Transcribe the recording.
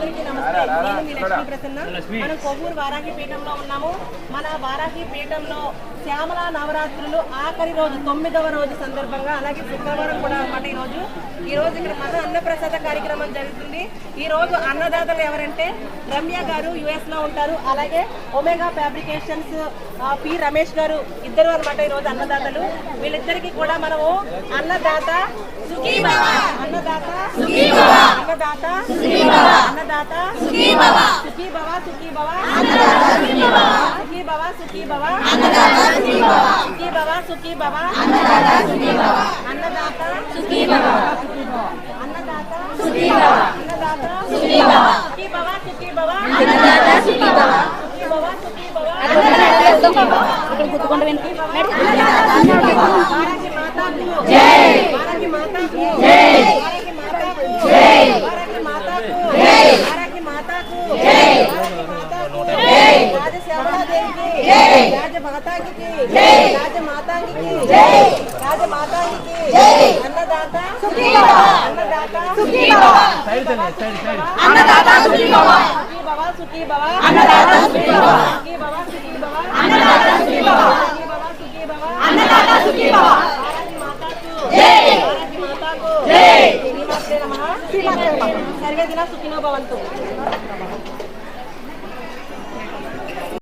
అందరికీ నమస్తే. నేను మీ లక్ష్మీ ప్రసన్న. మనం కొవ్వూరు వారాహి పీఠంలో ఉన్నాము. మన వారాహి పీఠంలో శ్యామల నవరాత్రులు ఆఖరి రోజు 9వ రోజు సందర్భంగా, అలాగే శుక్రవారం కూడా అన్నమాట. ఈ రోజు ఇక్కడ మహా అన్నప్రసాద కార్యక్రమం జరుగుతుంది. ఈ రోజు అన్నదాతలు ఎవరంటే రమ్య గారు యుఎస్ లో ఉంటారు, అలాగే ఒమేగా ఫ్యాబ్రికేషన్స్ పి రమేష్ గారు, ఇద్దరు అనమాట ఈ రోజు అన్నదాతలు. వీళ్ళిద్దరికి కూడా మనము అన్నదాత సుఖీ భవ, అన్నదాత సుఖీ భవ, అన్నదాత సుఖీ భవ, అన్నదాత సుఖీ భవ, సుఖీ భవ, సుఖీ భవ, అన్నదాత సుఖీ భవ, సుఖీ భవ, సుఖీ భవ, అన్నదాత సుఖీ భవ, సుఖీ భవ, సుఖీ భవ, అన్నదాత సుఖీ భవ, అన్నదాత సుఖీ భవ, అన్నదాత సుఖీ భవ, అన్నదాత సుఖీ భవ, సుఖీ భవ, సుఖీ భవ, అన్నదాత సుఖీ భవ, సుఖీ భవ, సుఖీ భవ, అన్నదాత సుఖీ భవ. ఇక్కడ కూర్చోండి వెనక్కి. వారాహి మాతాకు జై, వారాహి మాతాకు జై, వారాహి మాతాకు జై, వారాహి మాతాకు జై, వారాహి మాతాకు జై, వారాహి మాతాకు జై, రాజ శ్యామలాదేవికి జై, రాజ మాతాకి జై, రాజ మాతాకి జై, రాజ మాతాకి జై, అన్నదాత సుఖీ భవ, అన్నదాత సుఖీ భవ, అన్నదాత సుఖీ భవ, సుఖీ భవ, సుఖీ భవ, అన్నదాత సుఖీ భవ, సుఖీ భవ, సుఖీ భవ, అన్నదాత సుఖీ భవ, సుఖీ భవ, సుఖీ భవ, అన్నదాత సుఖీ భవ. వారాహి మాతాకు జై, వారాహి మాతాకు జై. శ్రీమాత్రే నమః. సర్వే జనా సుఖినో భవంతు.